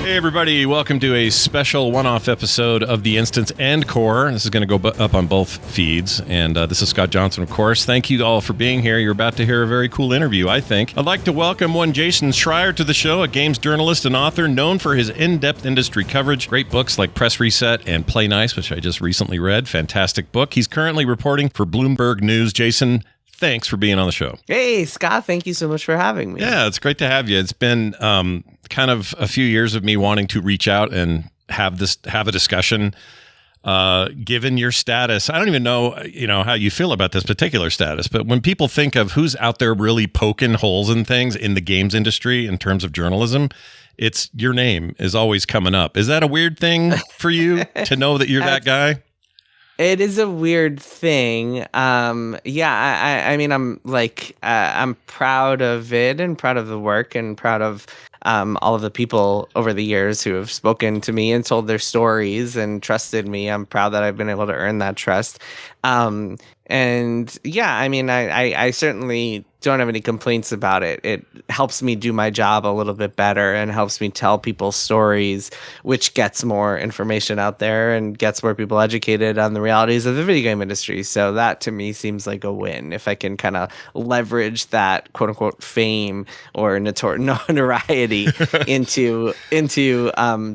Hey everybody, welcome to a special one-off episode of The Instance and Core. This is going to go up on both feeds, and this is Scott Johnson, of course. Thank you all for being here. You're about to hear a very cool interview, I think. I'd like to welcome one Jason Schreier to the show, a games journalist and author known for his in-depth industry coverage. Great books like Press Reset and Play Nice, which I just recently read. Fantastic book. He's currently reporting for Bloomberg News. Jason, thanks for being on the show. Hey, Scott, thank you so much for having me. Yeah, it's great to have you. It's been kind of a few years of me wanting to reach out and have a discussion. Given your status, I don't even know, how you feel about this particular status, but when people think of who's out there really poking holes in things in the games industry in terms of journalism, it's your name is always coming up. Is that a weird thing for you to know that you're that guy? It is a weird thing. I mean, I'm proud of it and proud of the work and proud of all of the people over the years who have spoken to me and told their stories and trusted me. I'm proud that I've been able to earn that trust. I certainly don't have any complaints about it. It helps me do my job a little bit better and helps me tell people stories, which gets more information out there and gets more people educated on the realities of the video game industry. So that to me seems like a win. If I can kind of leverage that quote unquote fame or notoriety into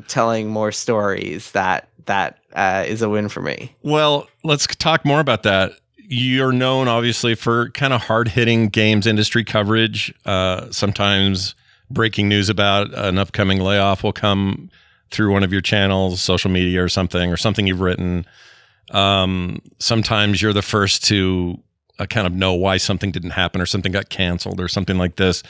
telling more stories, that is a win for me. Well, let's talk more about that. You're known, obviously, for kind of hard-hitting games industry coverage. Sometimes breaking news about an upcoming layoff will come through one of your channels, social media or something you've written. Sometimes you're the first to kind of know why something didn't happen or something got canceled or something like this.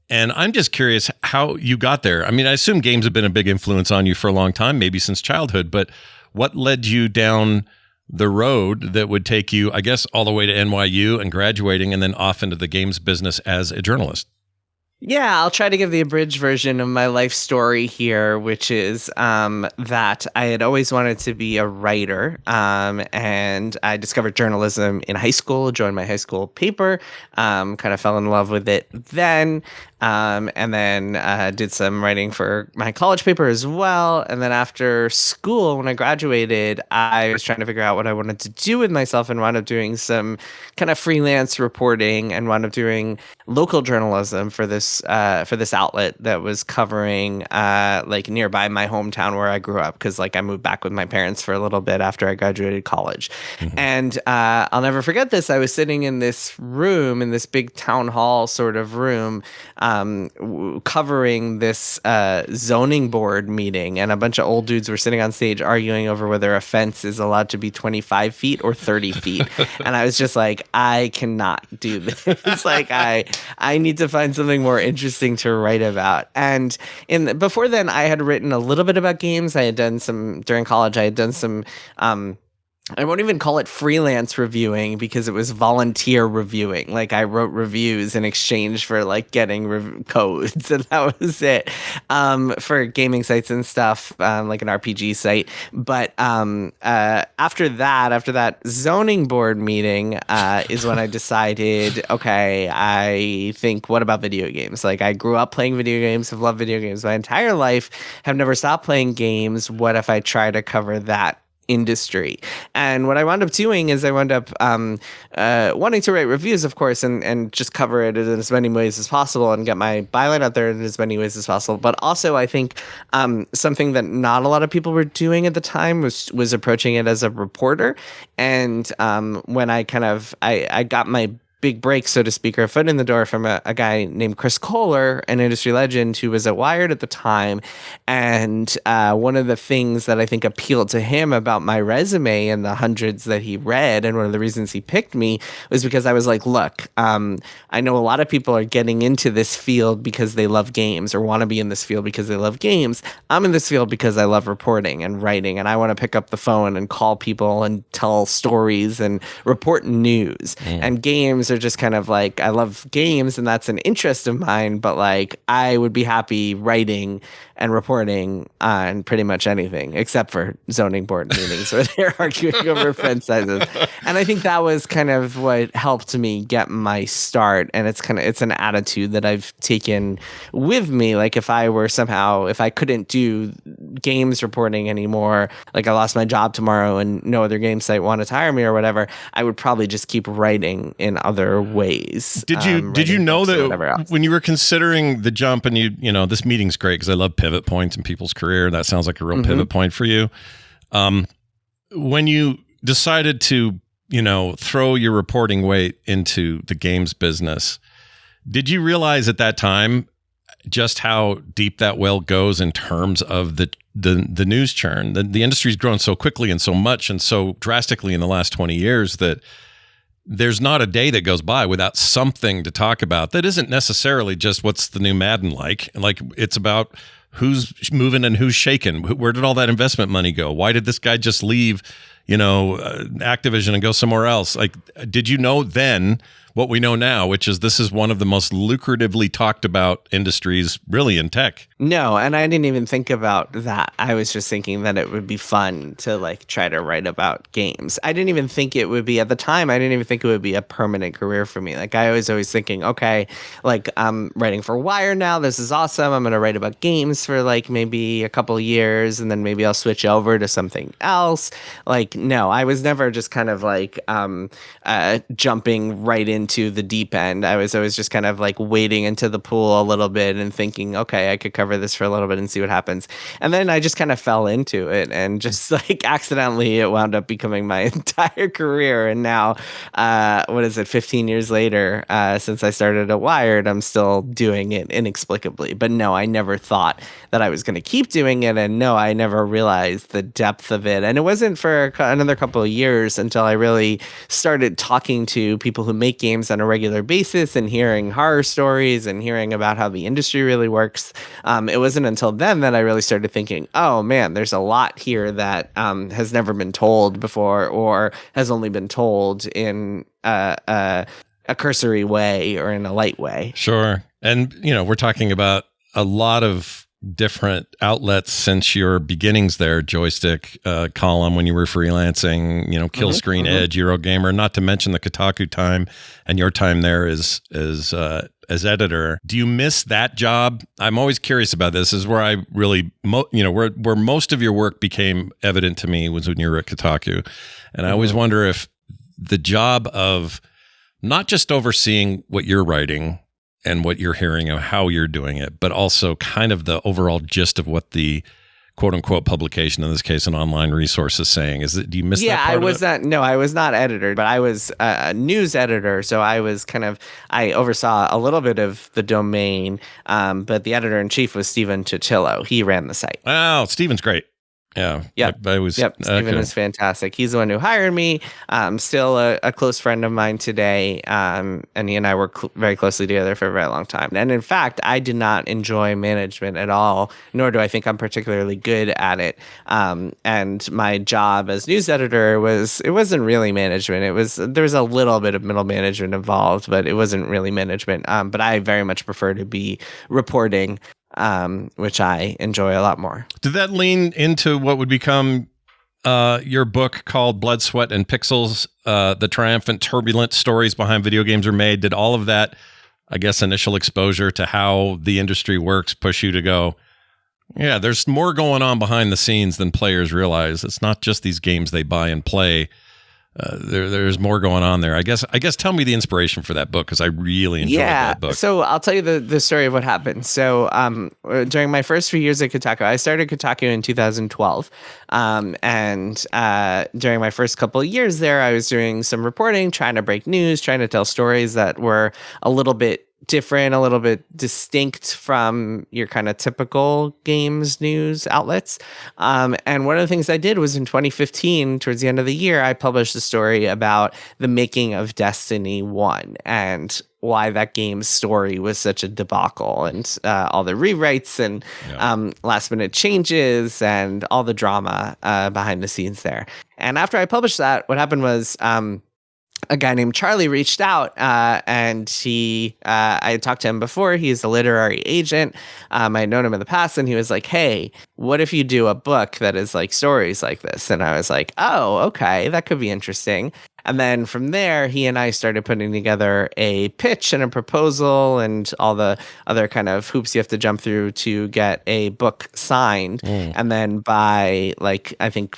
And I'm just curious how you got there. I mean, I assume games have been a big influence on you for a long time, maybe since childhood, but what led you down the road that would take you, I guess, all the way to NYU and graduating and then off into the games business as a journalist? Yeah, I'll try to give the abridged version of my life story here, which is that I had always wanted to be a writer, and I discovered journalism in high school, joined my high school paper, kind of fell in love with it then, and then did some writing for my college paper as well. And then after school, when I graduated, I was trying to figure out what I wanted to do with myself and wound up doing some kind of freelance reporting and wound up doing local journalism for this outlet that was covering nearby my hometown where I grew up, because I moved back with my parents for a little bit after I graduated college. Mm-hmm. And I'll never forget this. I was sitting in this room, in this big town hall sort of room, covering this zoning board meeting, and a bunch of old dudes were sitting on stage arguing over whether a fence is allowed to be 25 feet or 30 feet. And I was just like, I cannot do this. I need to find something more interesting to write about. And before then, I had written a little bit about games. I had done some during college. I had done some. I won't even call it freelance reviewing, because it was volunteer reviewing. I wrote reviews in exchange for getting codes, and that was it, for gaming sites and stuff, like an RPG site. But after that zoning board meeting is when I decided, okay, I think, what about video games? I grew up playing video games, have loved video games my entire life, have never stopped playing games. What if I try to cover that industry? And what I wound up doing is I wound up wanting to write reviews, of course, and just cover it in as many ways as possible and get my byline out there in as many ways as possible. But also, I think something that not a lot of people were doing at the time was approaching it as a reporter. And when I got my big break, so to speak, or a foot in the door from a guy named Chris Kohler, an industry legend who was at Wired at the time. And one of the things that I think appealed to him about my resume and the hundreds that he read, and one of the reasons he picked me, was because I was like, look, I know a lot of people are getting into this field because they love games, or want to be in this field because they love games. I'm in this field because I love reporting and writing, and I want to pick up the phone and call people and tell stories and report news. And games those are just kind of like, I love games and that's an interest of mine, but like I would be happy writing and reporting on pretty much anything except for zoning board meetings where they're arguing over fence sizes. And I think that was kind of what helped me get my start. And it's an attitude that I've taken with me. Like if I couldn't do games reporting anymore, like I lost my job tomorrow and no other game site wanted to hire me or whatever, I would probably just keep writing in other ways. Did you know that when you were considering the jump, and this meeting's great because I love pivot points in people's career. That sounds like a real pivot point for you. When you decided to, throw your reporting weight into the games business, did you realize at that time just how deep that well goes in terms of the news churn? The industry's grown so quickly and so much and so drastically in the last 20 years that there's not a day that goes by without something to talk about that isn't necessarily just what's the new Madden like. Like it's about who's moving and who's shaking. Where did all that investment money go? Why did this guy just leave, Activision and go somewhere else? Like, did you know then what we know now, which is this is one of the most lucratively talked about industries really in tech? No, and I didn't even think about that. I was just thinking that it would be fun to like try to write about games. I didn't even think it would be, at the time, I didn't even think it would be a permanent career for me. Like I was always thinking, okay, like I'm writing for Wire now. This is awesome. I'm going to write about games for like maybe a couple of years and then maybe I'll switch over to something else. Like, no, I was never just kind of like jumping right into the deep end. I was always just kind of like wading into the pool a little bit and thinking, okay, I could cover this for a little bit and see what happens. And then I just kind of fell into it and just like accidentally it wound up becoming my entire career. And now, 15 years later, since I started at Wired, I'm still doing it inexplicably. But no, I never thought that I was going to keep doing it. And no, I never realized the depth of it. And it wasn't for another couple of years until I really started talking to people who make games on a regular basis and hearing horror stories and hearing about how the industry really works. It wasn't until then that I really started thinking, oh man, there's a lot here that has never been told before or has only been told in a cursory way or in a light way. Sure. And, we're talking about a lot of different outlets since your beginnings there, Joystick, Column when you were freelancing, Kill Screen, Edge, Eurogamer, not to mention the Kotaku time and your time there as editor. Do you miss that job? I'm always curious about this. This is where I really, where most of your work became evident to me was when you were at Kotaku. And I always wonder if the job of not just overseeing what you're writing and what you're hearing of how you're doing it, but also kind of the overall gist of what the quote unquote publication, in this case, an online resource, is saying. Do you miss that part of it? I was not editor, but I was a news editor. So I oversaw a little bit of the domain, but the editor in chief was Stephen Chichillo. He ran the site. Oh, Stephen's great. Yeah. Yep. Stephen is fantastic. He's the one who hired me. Still a close friend of mine today. And he and I worked very closely together for a very long time. And in fact, I did not enjoy management at all, nor do I think I'm particularly good at it. And my job as news editor it wasn't really management. There was a little bit of middle management involved, but it wasn't really management. But I very much prefer to be reporting, which I enjoy a lot more. Did that lean into what would become your book called Blood, Sweat, and Pixels, the triumphant, turbulent stories behind video games are made? Did all of that, I guess, initial exposure to how the industry works push you to go, yeah, there's more going on behind the scenes than players realize. It's not just these games they buy and play. There's more going on there. I guess tell me the inspiration for that book, because I really enjoyed that book. So I'll tell you the story of what happened. So during my first few years at Kotaku, I started Kotaku in 2012. And during my first couple of years there, I was doing some reporting, trying to break news, trying to tell stories that were a little bit different, a little bit distinct from your kind of typical games news outlets. And one of the things I did was in 2015, towards the end of the year, I published a story about the making of Destiny 1 and why that game's story was such a debacle, and all the rewrites and last minute changes and all the drama behind the scenes there. And after I published that, what happened was a guy named Charlie reached out, and I had talked to him before. He's a literary agent. I had known him in the past, and he was like, "Hey, what if you do a book that is like stories like this?" And I was like, "Oh, okay, that could be interesting." And then from there, he and I started putting together a pitch and a proposal and all the other kind of hoops you have to jump through to get a book signed. And then by like, I think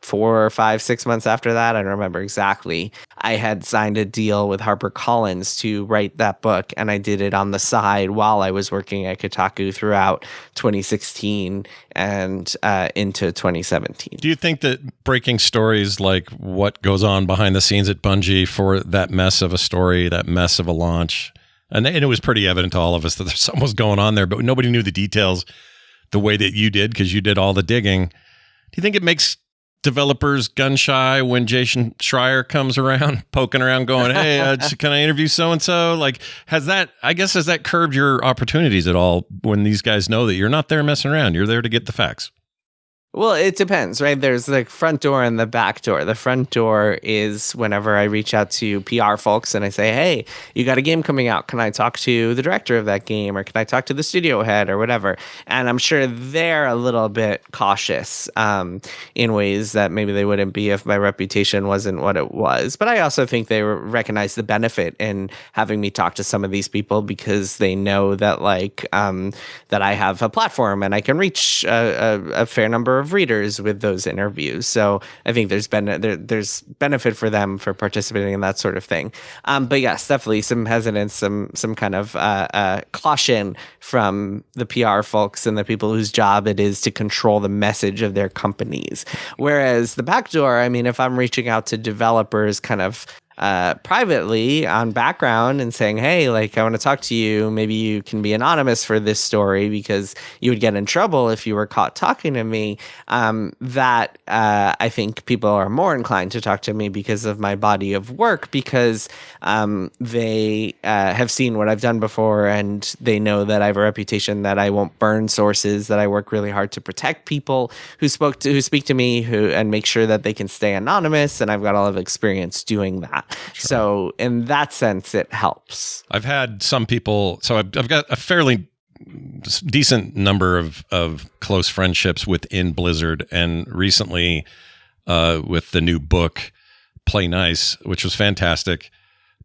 4 or 5, 6 months after that, I don't remember exactly, I had signed a deal with HarperCollins to write that book, and I did it on the side while I was working at Kotaku throughout 2016 and into 2017. Do you think that breaking stories like what goes on behind the scenes at Bungie for that mess of a story, that mess of a launch, and it was pretty evident to all of us that there's something was going on there, but nobody knew the details the way that you did because you did all the digging. Do you think it makes developers gun shy when Jason Schreier comes around, poking around, going, "Hey, can I interview so and so?" Like, has that curbed your opportunities at all when these guys know that you're not there messing around? You're there to get the facts. Well, it depends, right? There's the front door and the back door. The front door is whenever I reach out to PR folks and I say, "Hey, you got a game coming out. Can I talk to the director of that game, or can I talk to the studio head or whatever?" And I'm sure they're a little bit cautious in ways that maybe they wouldn't be if my reputation wasn't what it was. But I also think they recognize the benefit in having me talk to some of these people because they know that that I have a platform and I can reach a fair number of readers with those interviews. So I think there's benefit for them for participating in that sort of thing. But yes, definitely some hesitance, some kind of caution from the PR folks and the people whose job it is to control the message of their companies. Whereas the backdoor, I mean, if I'm reaching out to developers kind of privately on background and saying, "Hey, like, I want to talk to you. Maybe you can be anonymous for this story because you would get in trouble if you were caught talking to me." I think people are more inclined to talk to me because of my body of work, because they have seen what I've done before and they know that I have a reputation that I won't burn sources, that I work really hard to protect people who speak to me and make sure that they can stay anonymous. And I've got a lot of experience doing that. Sure. So in that sense, it helps. I've had some people, so I've got a fairly decent number of close friendships within Blizzard, and recently with the new book, Play Nice, which was fantastic,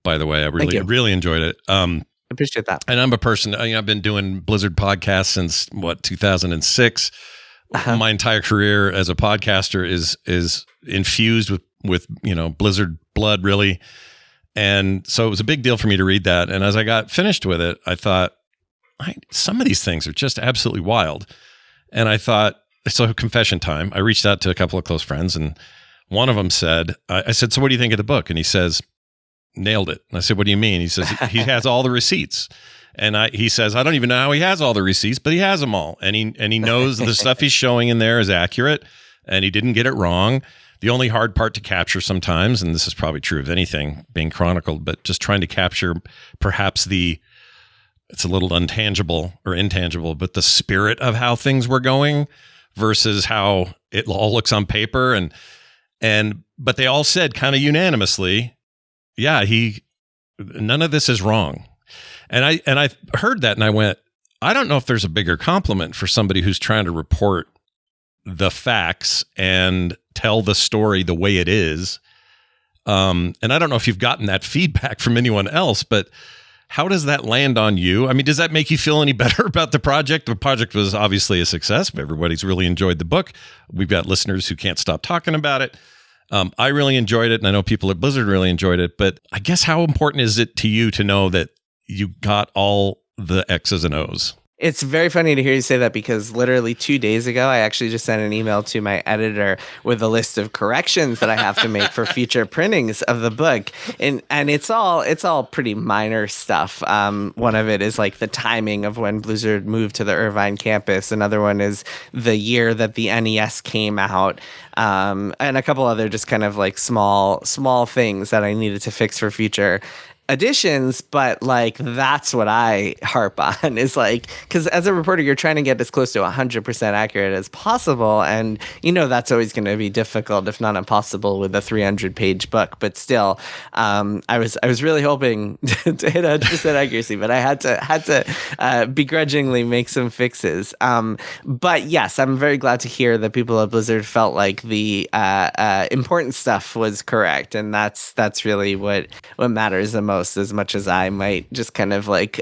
by the way. I really enjoyed it. I appreciate that. And I'm a person, I've been doing Blizzard podcasts since 2006. My entire career as a podcaster is infused with Blizzard blood, really. And so it was a big deal for me to read that. And as I got finished with it, I thought, some of these things are just absolutely wild. And I thought, so confession time. I reached out to a couple of close friends, and one of them said, I said, "So what do you think of the book?" And he says, "Nailed it." And I said, "What do you mean?" He says, "He has all the receipts." And he says, "I don't even know how he has all the receipts, but he has them all. And he knows the stuff he's showing in there is accurate, and he didn't get it wrong. The only hard part to capture sometimes, and this is probably true of anything being chronicled, but just trying to capture perhaps it's a little intangible, but the spirit of how things were going versus how it all looks on paper. But they all said kind of unanimously, yeah, none of this is wrong." And I heard that and I went, I don't know if there's a bigger compliment for somebody who's trying to report the facts and tell the story the way it is. And I don't know if you've gotten that feedback from anyone else, but how does that land on you? I mean, does that make you feel any better about the project? The project was obviously a success. Everybody's really enjoyed the book. We've got listeners who can't stop talking about it. I really enjoyed it, and I know people at Blizzard really enjoyed it. But I guess how important is it to you to know that you got all the X's and O's? It's very funny to hear you say that, because literally 2 days ago, I actually just sent an email to my editor with a list of corrections that I have to make for future printings of the book. And it's all pretty minor stuff. One of it is like the timing of when Blizzard moved to the Irvine campus. Another one is the year that the NES came out. And a couple other just kind of like small things that I needed to fix for future. additions, but like that's what I harp on is like, because as a reporter you're trying to get as close to 100% accurate as possible, and that's always going to be difficult if not impossible with a 300-page book, but still I was really hoping to hit 100% accuracy, but I had to begrudgingly make some fixes, but yes, I'm very glad to hear that people at Blizzard felt like the important stuff was correct, and that's really what matters the most, as much as I might just kind of like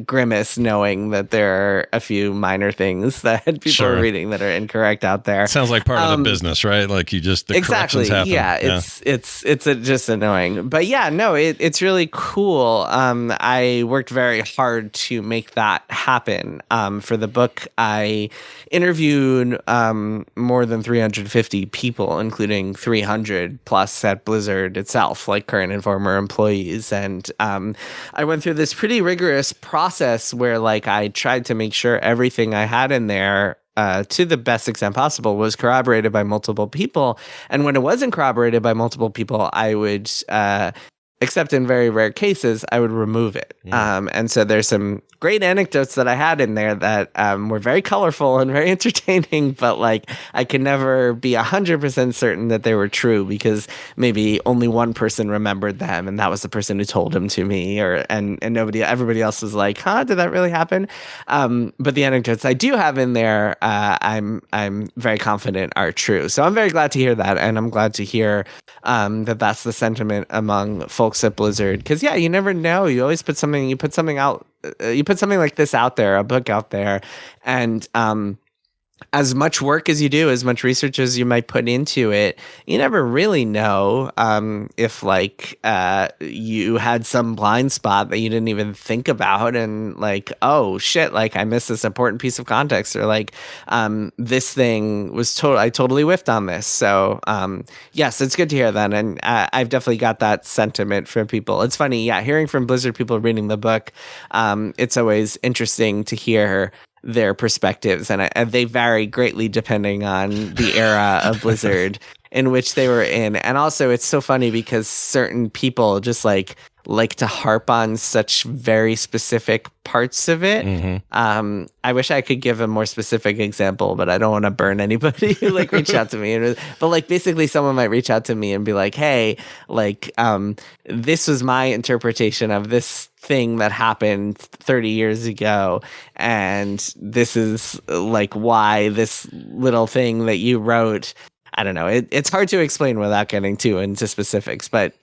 grimace knowing that there are a few minor things that people are reading that are incorrect out there. Sounds like part of the business, right? Like the corrections happen. Yeah, it's just annoying. But yeah, no, it's really cool. I worked very hard to make that happen. For the book, I interviewed more than 350 people, including 300 plus at Blizzard itself, like current and former employees. And I went through this pretty rigorous process where like I tried to make sure everything I had in there to the best extent possible was corroborated by multiple people. And when it wasn't corroborated by multiple people, I would except in very rare cases, I would remove it. And so there's some great anecdotes that I had in there that were very colorful and very entertaining, but like I could never be 100% certain that they were true because maybe only one person remembered them, and that was the person who told them to me, and everybody else was like, "Huh, did that really happen?" But the anecdotes I do have in there, I'm very confident are true. So I'm very glad to hear that, and I'm glad to hear that that's the sentiment among folks at Blizzard, because yeah, you never know. You always put something like this out there, a book out there, and as much work as you do, as much research as you might put into it, you never really know if like you had some blind spot that you didn't even think about, and like, oh shit, like I missed this important piece of context, or like this thing was I totally whiffed on this. So yes, it's good to hear that, and I've definitely got that sentiment from people. It's funny, yeah, hearing from Blizzard people reading the book, it's always interesting to hear their perspectives, and they vary greatly depending on the era of Blizzard in which they were in. And also it's so funny because certain people just like to harp on such very specific parts of it. Mm-hmm. I wish I could give a more specific example, but I don't want to burn anybody who like reach out to me. But like basically someone might reach out to me and be like, hey, like this was my interpretation of this thing that happened 30 years ago, and this is like why this little thing that you wrote, I don't know. It's hard to explain without getting too into specifics, but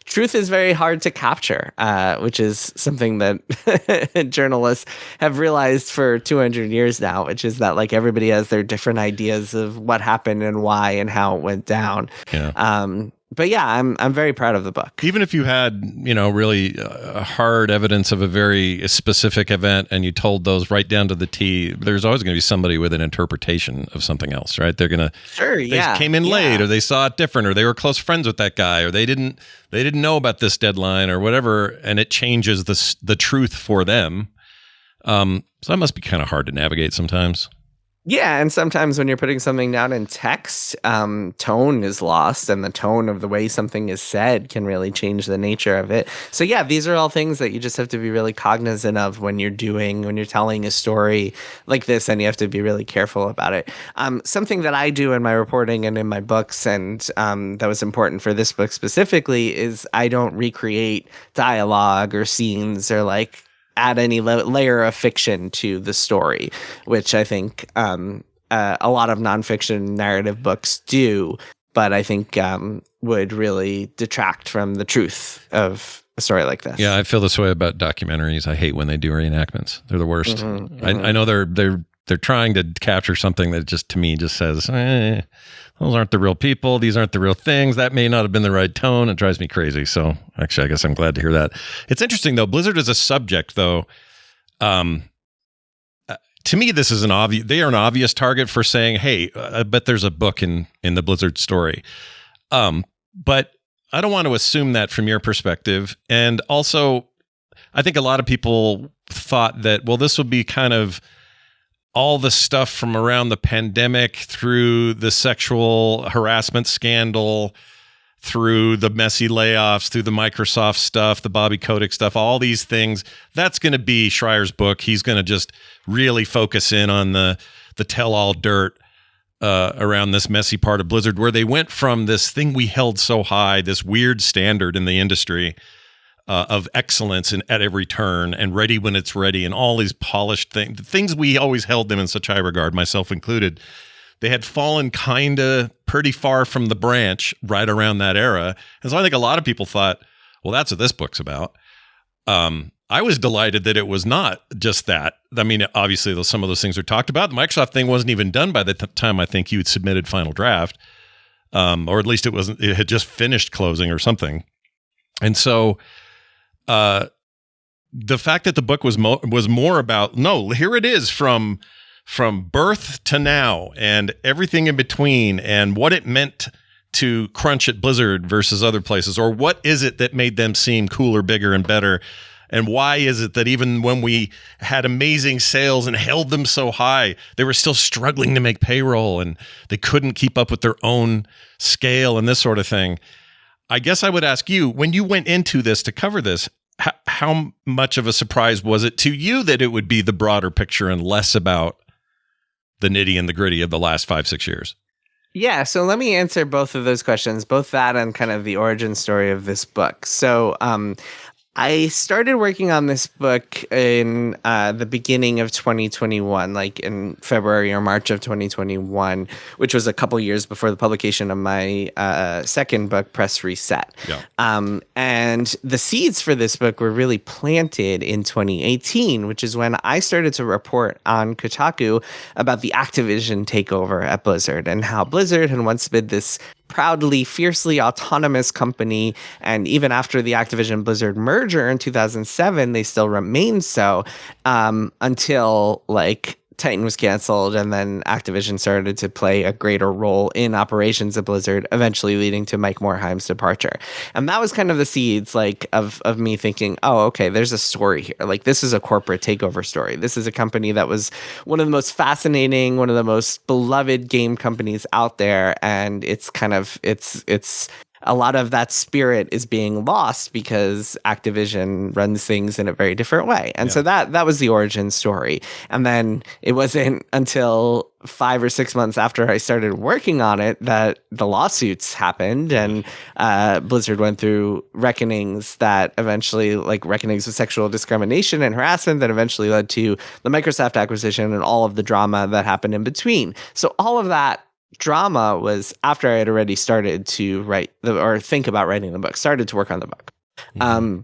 truth is very hard to capture, which is something that journalists have realized for 200 years now, which is that like everybody has their different ideas of what happened and why and how it went down. Yeah. But yeah, I'm very proud of the book. Even if you had, really hard evidence of a very specific event and you told those right down to the T, there's always going to be somebody with an interpretation of something else, right? They're going to they came in late, or they saw it different, or they were close friends with that guy, or they didn't know about this deadline or whatever, and it changes the truth for them. So that must be kind of hard to navigate sometimes. Yeah, and sometimes when you're putting something down in text, tone is lost, and the tone of the way something is said can really change the nature of it. So yeah, these are all things that you just have to be really cognizant of when you're telling a story like this, and you have to be really careful about it. Something that I do in my reporting and in my books, and that was important for this book specifically, is I don't recreate dialogue or scenes or like add any layer of fiction to the story, which I think a lot of nonfiction narrative books do, but I think would really detract from the truth of a story like this. Yeah, I feel this way about documentaries. I hate when they do reenactments. They're the worst. Mm-hmm, mm-hmm. I know they're trying to capture something that just, to me, just says, those aren't the real people. These aren't the real things. That may not have been the right tone. It drives me crazy. So actually, I guess I'm glad to hear that. It's interesting, though. Blizzard is a subject, though. To me, this is they are an obvious target for saying, hey, I bet there's a book in the Blizzard story. But I don't want to assume that from your perspective. And also, I think a lot of people thought that, well, this would be kind of all the stuff from around the pandemic through the sexual harassment scandal through the messy layoffs, through the Microsoft stuff, the Bobby Kotick stuff, all these things. That's going to be Schreier's book. He's going to just really focus in on the tell-all dirt around this messy part of Blizzard, where they went from this thing we held so high, this weird standard in the industry of excellence at every turn and ready when it's ready and all these polished things we always held them in such high regard, myself included. They had fallen kind of pretty far from the branch right around that era. And so I think a lot of people thought, well, that's what this book's about. I was delighted that it was not just that. I mean, obviously, some of those things are talked about. The Microsoft thing wasn't even done by the time I think you had submitted final draft, or at least it had just finished closing or something. And so the fact that the book was more about, no, here it is from birth to now and everything in between and what it meant to crunch at Blizzard versus other places, or what is it that made them seem cooler, bigger, and better, and why is it that even when we had amazing sales and held them so high, they were still struggling to make payroll and they couldn't keep up with their own scale and this sort of thing. I guess I would ask you, when you went into this to cover this, how much of a surprise was it to you that it would be the broader picture and less about the nitty and the gritty of the last 5-6 years? Yeah, so let me answer both of those questions, both that and kind of the origin story of this book. So I started working on this book in the beginning of 2021, like in February or March of 2021, which was a couple years before the publication of my second book, Press Reset. Yeah. And the seeds for this book were really planted in 2018, which is when I started to report on Kotaku about the Activision takeover at Blizzard and how Blizzard had once been this proudly, fiercely autonomous company. And even after the Activision Blizzard merger in 2007, they still remained so until like Titan was canceled, and then Activision started to play a greater role in operations at Blizzard, eventually leading to Mike Morhaim's departure. And that was kind of the seeds like of me thinking, oh, okay, there's a story here. Like, this is a corporate takeover story. This is a company that was one of the most fascinating, one of the most beloved game companies out there. And it's kind of, it's a lot of that spirit is being lost because Activision runs things in a very different way. And so that was the origin story. And then it wasn't until 5 or 6 months after I started working on it that the lawsuits happened, and Blizzard went through reckonings that eventually, like reckonings of sexual discrimination and harassment, that eventually led to the Microsoft acquisition and all of the drama that happened in between. So all of that drama was after I had already started to write or think about writing the book, started to work on the book. Mm-hmm.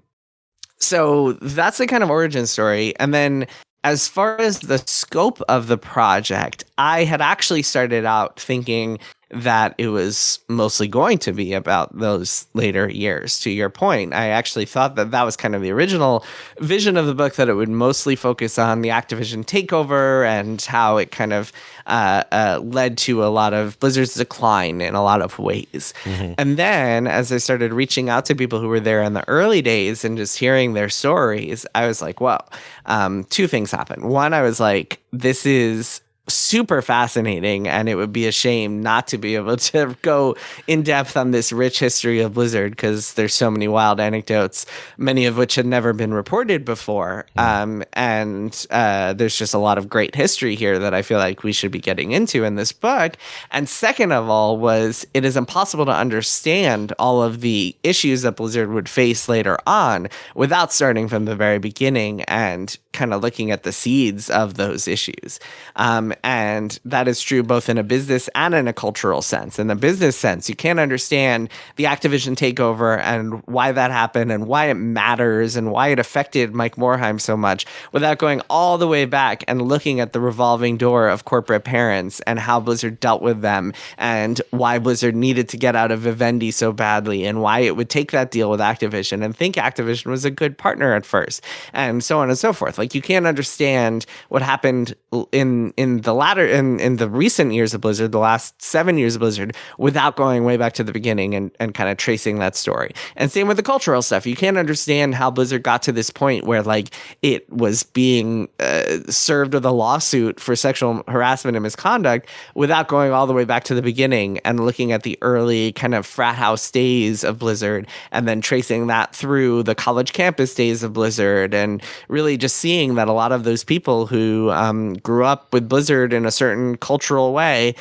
So that's the kind of origin story. And then as far as the scope of the project, I had actually started out thinking that it was mostly going to be about those later years. To your point, I actually thought that that was kind of the original vision of the book, that it would mostly focus on the Activision takeover and how it kind of led to a lot of Blizzard's decline in a lot of ways. Mm-hmm. And then as I started reaching out to people who were there in the early days and just hearing their stories, I was like, well, two things happened. One, I was like, this is super fascinating, and it would be a shame not to be able to go in depth on this rich history of Blizzard, because there's so many wild anecdotes, many of which had never been reported before. And there's just a lot of great history here that I feel like we should be getting into in this book. And second of all was, it is impossible to understand all of the issues that Blizzard would face later on without starting from the very beginning and kind of looking at the seeds of those issues. And that is true both in a business and in a cultural sense. In the business sense, you can't understand the Activision takeover and why that happened and why it matters and why it affected Mike Morhaim so much without going all the way back and looking at the revolving door of corporate parents and how Blizzard dealt with them and why Blizzard needed to get out of Vivendi so badly and why it would take that deal with Activision and think Activision was a good partner at first, and so on and so forth. Like, you can't understand what happened in the recent years of Blizzard, the last 7 years of Blizzard, without going way back to the beginning and kind of tracing that story. And same with the cultural stuff. You can't understand how Blizzard got to this point where like it was being served with a lawsuit for sexual harassment and misconduct without going all the way back to the beginning and looking at the early kind of frat house days of Blizzard and then tracing that through the college campus days of Blizzard and really just seeing that a lot of those people who grew up with Blizzard in a certain cultural way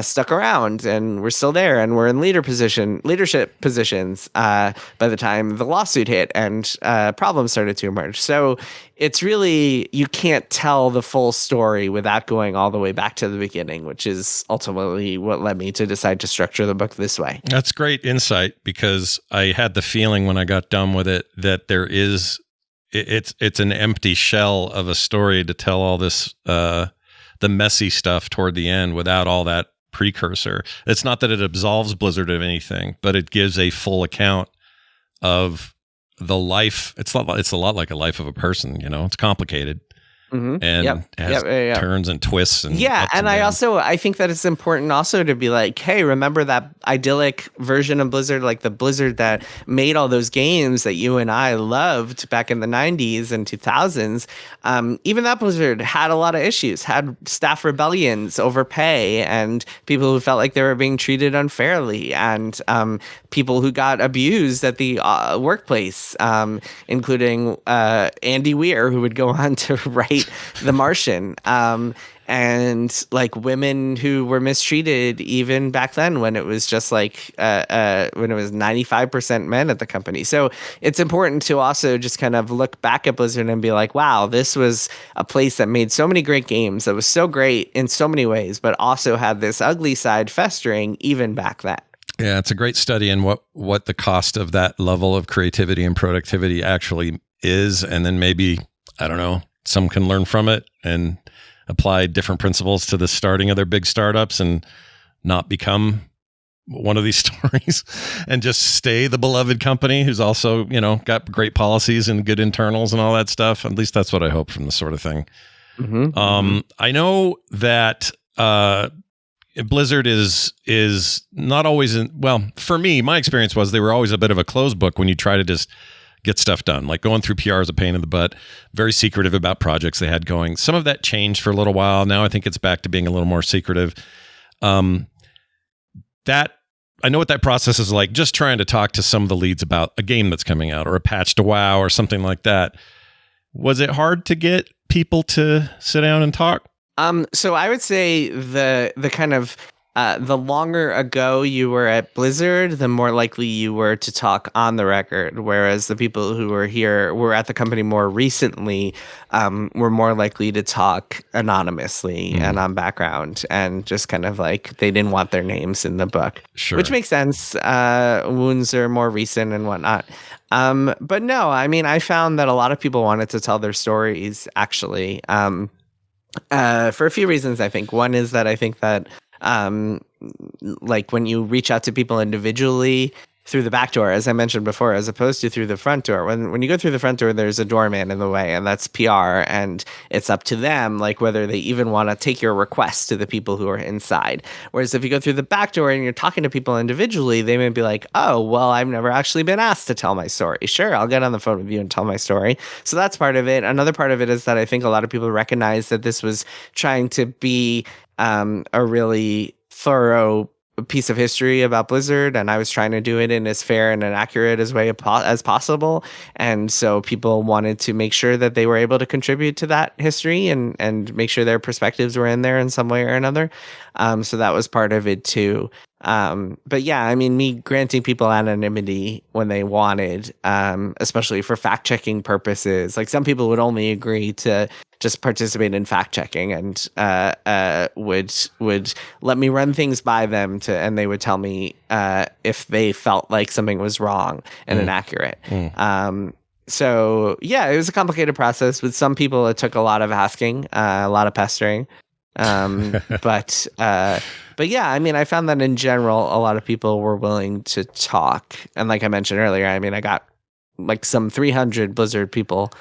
stuck around and were still there and were in leadership positions by the time the lawsuit hit and problems started to emerge. So it's really, you can't tell the full story without going all the way back to the beginning, which is ultimately what led me to decide to structure the book this way. That's great insight, because I had the feeling when I got done with it that it's an empty shell of a story to tell all this the messy stuff toward the end without all that precursor. It's not that it absolves Blizzard of anything, but it gives a full account of the life. It's a lot like a life of a person. It's complicated. Mm-hmm. And has turns and twists and I think that it's important also to be like, hey, remember that idyllic version of Blizzard, like the Blizzard that made all those games that you and I loved back in the 90s and 2000s. Even that Blizzard had a lot of issues, had staff rebellions over pay and people who felt like they were being treated unfairly and people who got abused at the workplace, including Andy Weir, who would go on to write The Martian, and like women who were mistreated even back then when it was just like when it was 95% men at the company. So it's important to also just kind of look back at Blizzard and be like, wow, this was a place that made so many great games, that was so great in so many ways, but also had this ugly side festering even back then. Yeah, it's a great study in what the cost of that level of creativity and productivity actually is, and then maybe, I don't know, some can learn from it and apply different principles to the starting of their big startups and not become one of these stories and just stay the beloved company who's also, got great policies and good internals and all that stuff. At least that's what I hope from this sort of thing. Mm-hmm. I know that Blizzard is not always for me, my experience was they were always a bit of a closed book when you try to just get stuff done. Like going through PR is a pain in the butt, very secretive about projects they had going. Some of that changed for a little while. Now I think it's back to being a little more secretive. That I know what that process is like, just trying to talk to some of the leads about a game that's coming out or a patch to WoW or something like that. Was it hard to get people to sit down and talk? So I would say the kind of the longer ago you were at Blizzard, the more likely you were to talk on the record. Whereas the people who were at the company more recently, were more likely to talk anonymously and on background and just kind of like they didn't want their names in the book, which makes sense. Wounds are more recent and whatnot. But no, I mean, I found that a lot of people wanted to tell their stories actually, for a few reasons. I think one is that I think that like when you reach out to people individually through the back door, as I mentioned before, as opposed to through the front door, when you go through the front door, there's a doorman in the way, and that's PR, and it's up to them, like whether they even want to take your request to the people who are inside. Whereas if you go through the back door and you're talking to people individually, they may be like, oh, well, I've never actually been asked to tell my story. Sure, I'll get on the phone with you and tell my story. So that's part of it. Another part of it is that I think a lot of people recognize that this was trying to be a really thorough piece of history about Blizzard, and I was trying to do it in as fair and an accurate as possible. And so people wanted to make sure that they were able to contribute to that history and make sure their perspectives were in there in some way or another. So that was part of it too. But yeah, I mean, me granting people anonymity when they wanted, especially for fact checking purposes, like some people would only agree to just participate in fact checking and would let me run things by them and they would tell me if they felt like something was wrong and inaccurate. So yeah, it was a complicated process. With some people, it took a lot of asking, a lot of pestering. But yeah, I mean, I found that in general, a lot of people were willing to talk. And like I mentioned earlier, I mean, I got like some 300 Blizzard people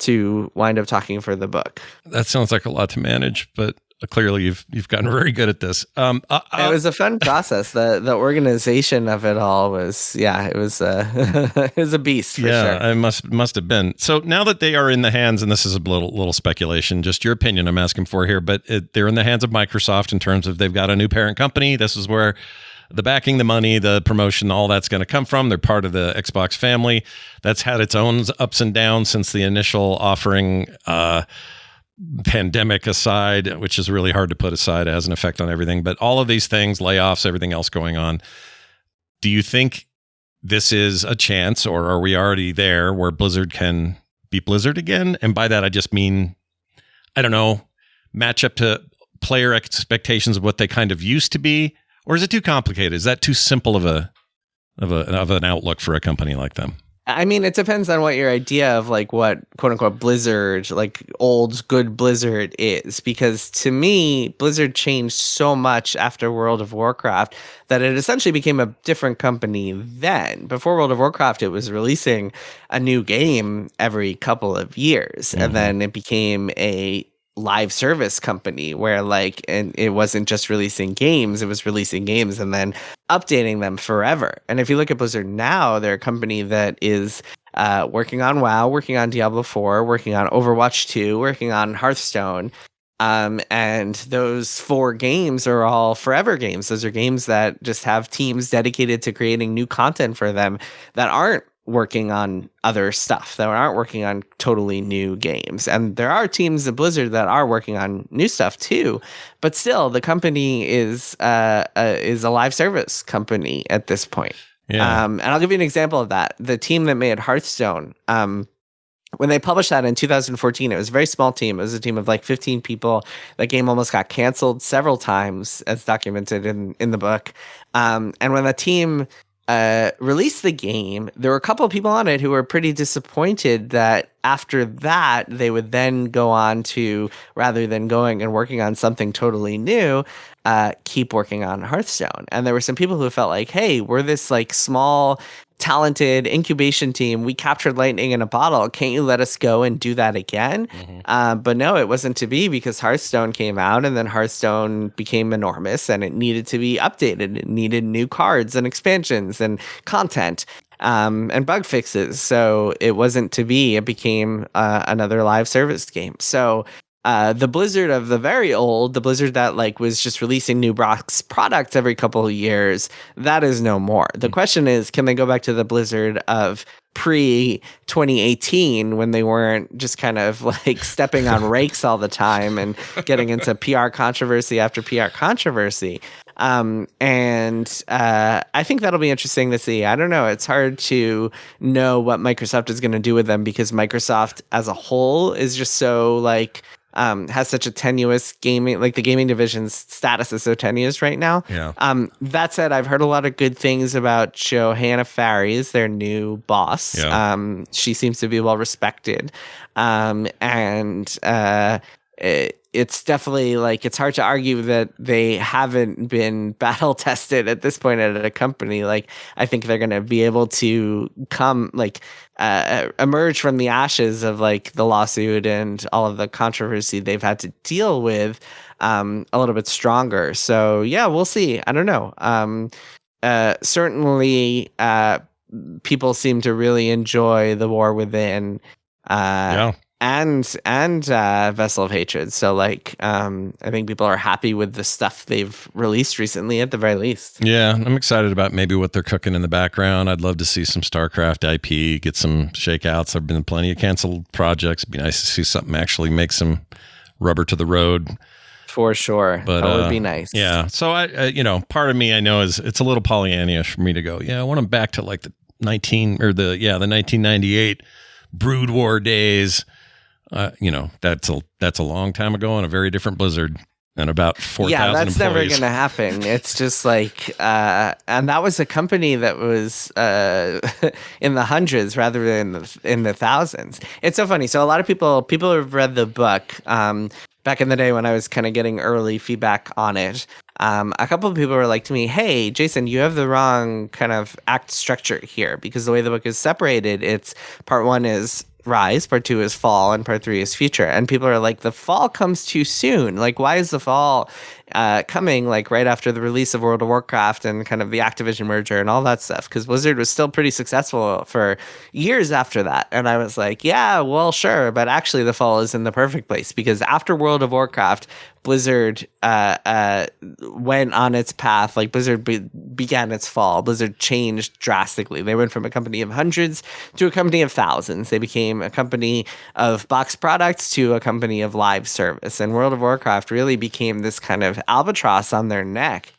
to wind up talking for the book. That sounds like a lot to manage, but clearly you've gotten very good at this. It was a fun process. The organization of it all was, it was it was a beast for sure. It must have been. So now that they are in the hands, and this is a little speculation, just your opinion I'm asking for here, but they're in the hands of Microsoft in terms of they've got a new parent company. This is where the backing, the money, the promotion, all that's going to come from. They're part of the Xbox family. That's had its own ups and downs since the initial offering. Pandemic aside, which is really hard to put aside, has an effect on everything. But all of these things, layoffs, everything else going on. Do you think this is a chance, or are we already there where Blizzard can be Blizzard again? And by that, I just mean, I don't know, match up to player expectations of what they kind of used to be, or is it too complicated? Is that too simple of an outlook for a company like them? I mean, it depends on what your idea of like what quote unquote Blizzard, like old good Blizzard is. Because to me, Blizzard changed so much after World of Warcraft that it essentially became a different company then. Before World of Warcraft, it was releasing a new game every couple of years. And then it became a live service company where and it wasn't just releasing games, it was releasing games and then updating them forever. And if you look at Blizzard now, they're a company that is working on WoW, working on Diablo 4, working on Overwatch 2, working on Hearthstone. And those 4 games are all forever games. Those are games that just have teams dedicated to creating new content for them that aren't working on other stuff, that aren't working on totally new games. And there are teams at Blizzard that are working on new stuff too, but still the company is a live service company at this point. Yeah. And I'll give you an example of that. The team that made Hearthstone, when they published that in 2014, it was a very small team. It was a team of like 15 people. That game almost got canceled several times, as documented in the book. And when the team released the game, there were a couple of people on it who were pretty disappointed that after that they would then go on to, rather than going and working on something totally new, keep working on Hearthstone. And there were some people who felt like, hey, we're this like small talented incubation team. We captured lightning in a bottle. Can't you let us go and do that again? But no, it wasn't to be, because Hearthstone came out and then Hearthstone became enormous and it needed to be updated. It needed new cards and expansions and content and bug fixes. So it wasn't to be. It became another live service game. So the Blizzard of the very old, the Blizzard that like was just releasing new products every couple of years, that is no more. The question is, can they go back to the Blizzard of pre 2018 when they weren't just kind of like stepping on rakes all the time and getting into PR controversy after PR controversy? I think that'll be interesting to see. I don't know. It's hard to know what Microsoft is going to do with them, because Microsoft as a whole is just so like, has such a tenuous gaming, like the gaming division's status is so tenuous right now. Yeah. That said, I've heard a lot of good things about Johanna Faries, their new boss. Yeah. She seems to be well respected. It's definitely like, it's hard to argue that they haven't been battle tested at this point at a company. Like, I think they're going to be able to come like emerge from the ashes of like the lawsuit and all of the controversy they've had to deal with a little bit stronger. So yeah, we'll see. I don't know. Certainly people seem to really enjoy The War Within. And Vessel of Hatred. So like, I think people are happy with the stuff they've released recently at the very least. Yeah, I'm excited about maybe what they're cooking in the background. I'd love to see some StarCraft IP, get some shakeouts. There've been plenty of canceled projects. It'd be nice to see something actually make some rubber to the road. For sure. But, that would be nice. Yeah. So I part of me I know is it's a little Pollyannish for me to go, yeah, I want them back to like the 1998 Brood War days. That's a long time ago and a very different Blizzard and about 4,000 that's employees. Never going to happen. It's just like, and that was a company that was in the hundreds rather than in the thousands. It's so funny. So a lot of people have read the book back in the day when I was kind of getting early feedback on it. A couple of people were like to me, hey, Jason, you have the wrong kind of act structure here, because the way the book is separated, it's part one is rise, part 2 is fall, and part 3 is future. And people are like, the fall comes too soon. Like, why is the fall coming like right after the release of World of Warcraft and kind of the Activision merger and all that stuff? Because Blizzard was still pretty successful for years after that. And I was like, yeah, well, sure. But actually, the fall is in the perfect place, because after World of Warcraft, Blizzard went on its path. Like, Blizzard began its fall. Blizzard changed drastically. They went from a company of hundreds to a company of thousands. They became a company of box products to a company of live service. And World of Warcraft really became this kind of albatross on their neck.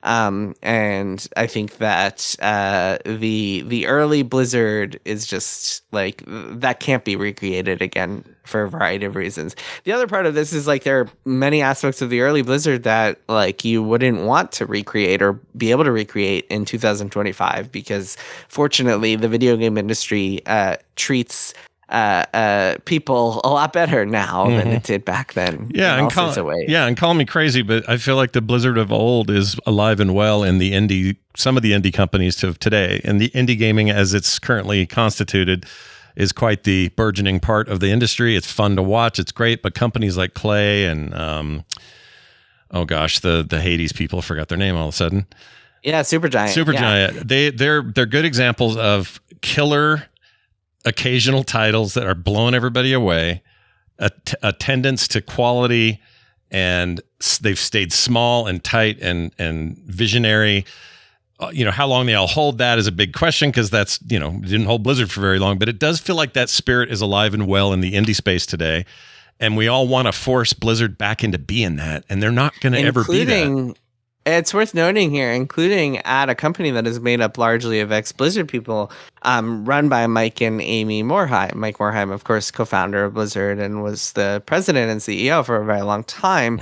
And I think that the early Blizzard is just like, that can't be recreated again for a variety of reasons. The other part of this is like, there are many aspects of the early Blizzard that like you wouldn't want to recreate or be able to recreate in 2025, because fortunately the video game industry treats people a lot better now than it did back then. Yeah, and call me crazy, but I feel like the Blizzard of old is alive and well in some of the indie companies of today, and the indie gaming as it's currently constituted is quite the burgeoning part of the industry. It's fun to watch, it's great, but companies like Clay and the Hades people, forgot their name all of a sudden. Yeah, Supergiant. They're good examples of killer occasional titles that are blowing everybody away, attendance to quality, and they've stayed small and tight and visionary. How long they'll hold that is a big question, because that's, didn't hold Blizzard for very long, but it does feel like that spirit is alive and well in the indie space today. And we all want to force Blizzard back into being that, and they're not going to ever be that. It's worth noting here, including at a company that is made up largely of ex-Blizzard people, run by Mike and Amy Morhaime. Mike Morhaime, of course, co-founder of Blizzard and was the president and CEO for a very long time.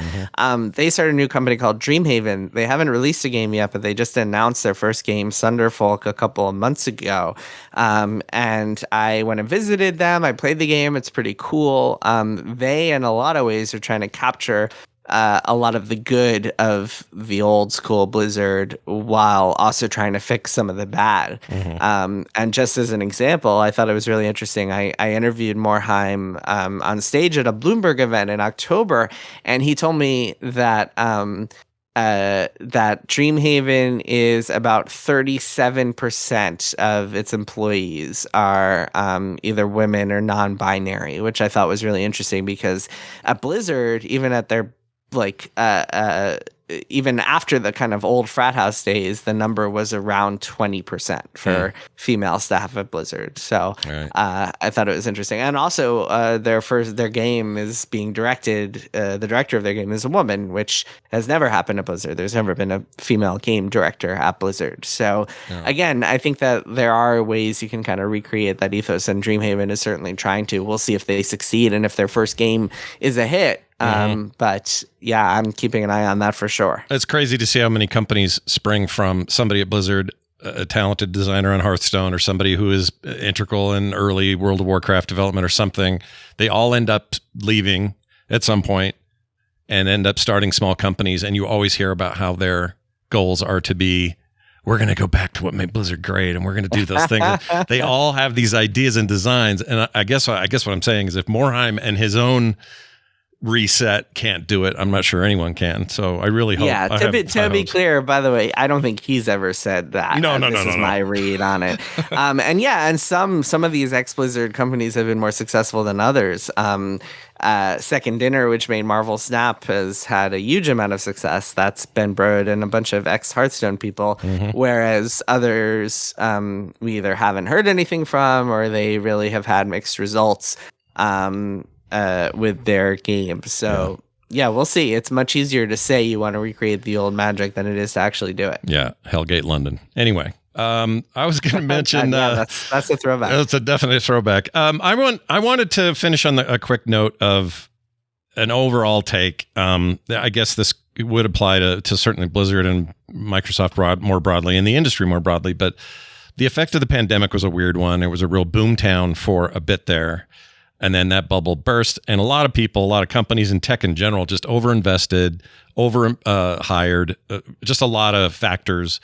They started a new company called Dreamhaven. They haven't released a game yet, but they just announced their first game, Sunderfolk, a couple of months ago. And I went and visited them. I played the game. It's pretty cool. They, in a lot of ways, are trying to capture a lot of the good of the old school Blizzard while also trying to fix some of the bad. And just as an example, I thought it was really interesting. I interviewed Morhaime on stage at a Bloomberg event in October, and he told me that that Dreamhaven is about 37% of its employees are either women or non-binary, which I thought was really interesting, because at Blizzard, even at their even after the kind of old frat house days, the number was around 20% for female staff at Blizzard. So I thought it was interesting. And also their game is being directed, the director of their game is a woman, which has never happened at Blizzard. There's never been a female game director at Blizzard. So again, I think that there are ways you can kind of recreate that ethos, and Dreamhaven is certainly trying to. We'll see if they succeed and if their first game is a hit. But yeah, I'm keeping an eye on that for sure. It's crazy to see how many companies spring from somebody at Blizzard, a talented designer on Hearthstone, or somebody who is integral in early World of Warcraft development or something. They all end up leaving at some point and end up starting small companies. And you always hear about how their goals are to be, we're going to go back to what made Blizzard great, and we're going to do those things. They all have these ideas and designs. And I guess what I'm saying is, if Morhaime and his own reset can't do it, I'm not sure anyone can. So I really hope. Yeah, to be clear, by the way, I don't think he's ever said that. No. This is my read on it. And some of these ex-Blizzard companies have been more successful than others. Second Dinner, which made Marvel Snap, has had a huge amount of success. That's Ben Brode and a bunch of ex-Hearthstone people, whereas others we either haven't heard anything from, or they really have had mixed results with their games. So yeah, we'll see. It's much easier to say you want to recreate the old magic than it is to actually do it. Yeah, Hellgate London. Anyway, I was going to mention that's a throwback. That's a definite throwback. I wanted to finish on a quick note of an overall take. I guess this would apply to certainly Blizzard and Microsoft more broadly, and the industry more broadly. But the effect of the pandemic was a weird one. It was a real boomtown for a bit there. And then that bubble burst, and a lot of people, a lot of companies in tech in general, just overinvested, hired, just a lot of factors,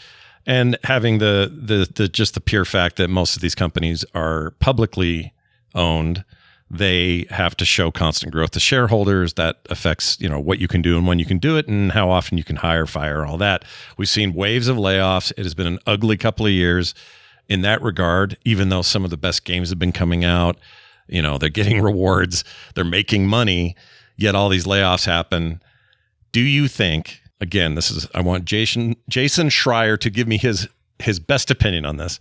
and having the just the pure fact that most of these companies are publicly owned, they have to show constant growth to shareholders. That affects, what you can do and when you can do it and how often you can hire, fire, all that. We've seen waves of layoffs. It has been an ugly couple of years in that regard, even though some of the best games have been coming out. They're getting rewards, they're making money, yet all these layoffs happen. Do you think, again, I want Jason Schreier to give me his best opinion on this.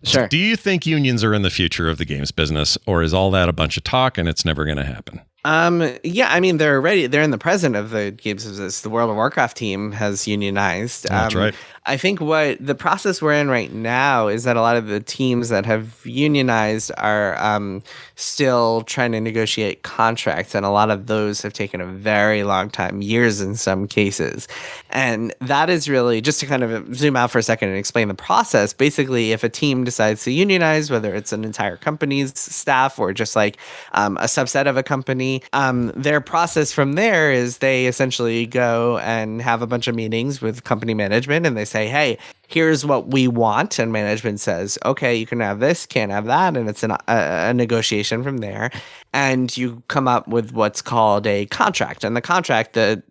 Sure. Do you think unions are in the future of the games business, or is all that a bunch of talk and it's never going to happen? Yeah, I mean, they're in the present of the games business. The World of Warcraft team has unionized. That's right. I think what the process we're in right now is that a lot of the teams that have unionized are still trying to negotiate contracts, and a lot of those have taken a very long time, years in some cases. And that is really, just to kind of zoom out for a second and explain the process, basically if a team decides to unionize, whether it's an entire company's staff or just like a subset of a company, their process from there is they essentially go and have a bunch of meetings with company management, and they say, hey, here's what we want. And management says, okay, you can have this, can't have that. And it's a negotiation from there. And you come up with what's called a contract. And the contract, the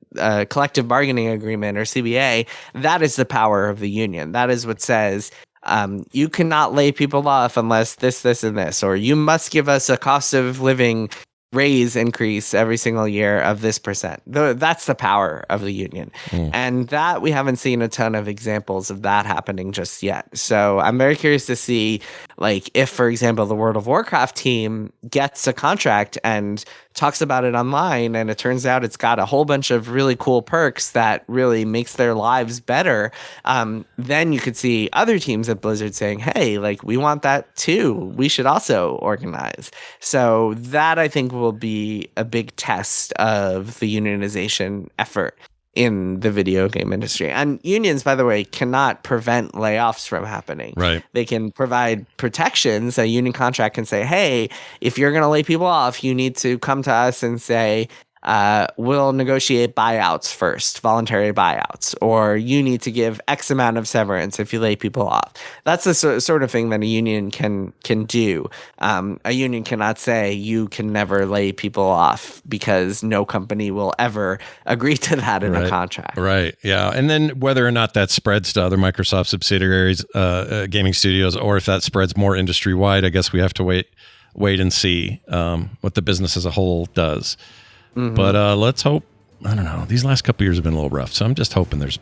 collective bargaining agreement, or CBA, that is the power of the union. That is what says, you cannot lay people off unless this, and this, or you must give us a cost of living raise increase every single year of this percent. That's the power of the union. And that we haven't seen a ton of examples of that happening just yet. So I'm very curious to see, like, if, for example, the World of Warcraft team gets a contract and talks about it online, and it turns out it's got a whole bunch of really cool perks that really makes their lives better, then you could see other teams at Blizzard saying, hey, like, we want that too. We should also organize. So that, I think, will be a big test of the unionization effort in the video game industry. And unions, by the way, cannot prevent layoffs from happening. Right. They can provide protections. A union contract can say, hey, if you're going to lay people off, you need to come to us and say, we'll negotiate buyouts first, voluntary buyouts, or you need to give X amount of severance if you lay people off. That's the sort of thing that a union can do. A union cannot say you can never lay people off, because no company will ever agree to that in a contract. Right. Yeah. And then whether or not that spreads to other Microsoft subsidiaries, gaming studios, or if that spreads more industry wide, I guess we have to wait and see what the business as a whole does. Mm-hmm. But let's hope. I don't know. These last couple of years have been a little rough, so I'm just hoping there's,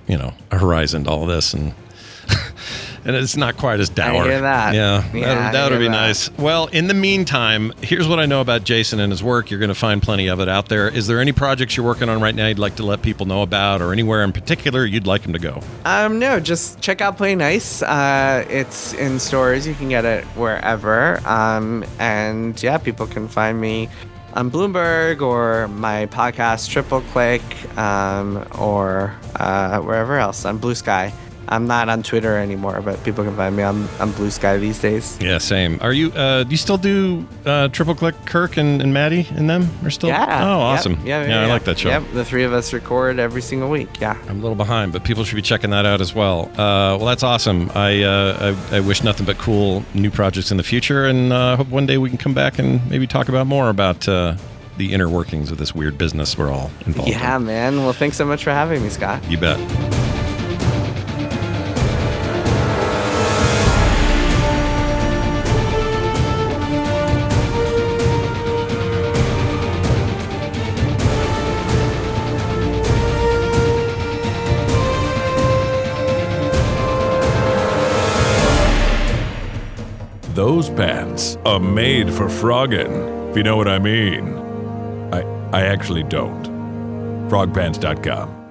a horizon to all this, and and it's not quite as dour. I hear that. Yeah, that would be nice. Well, in the meantime, here's what I know about Jason and his work. You're going to find plenty of it out there. Is there any projects you're working on right now you'd like to let people know about, or anywhere in particular you'd like them to go? No, just check out Play Nice. It's in stores. You can get it wherever. And yeah, people can find me on Bloomberg or my podcast Triple Click, or wherever else, on Blue Sky. I'm not on Twitter anymore, but people can find me on Blue Sky these days. Yeah, same. Are you? Do you still do Triple Click? Kirk and Maddie and them are still? Yeah. Oh, awesome. Yeah, I like that show. Yep, the three of us record every single week. Yeah. I'm a little behind, but people should be checking that out as well. Well, that's awesome. I wish nothing but cool new projects in the future, and hope one day we can come back and maybe talk about more about the inner workings of this weird business we're all involved in. Yeah, man. Well, thanks so much for having me, Scott. You bet. Those pants are made for frogging, if you know what I mean. I actually don't. Frogpants.com.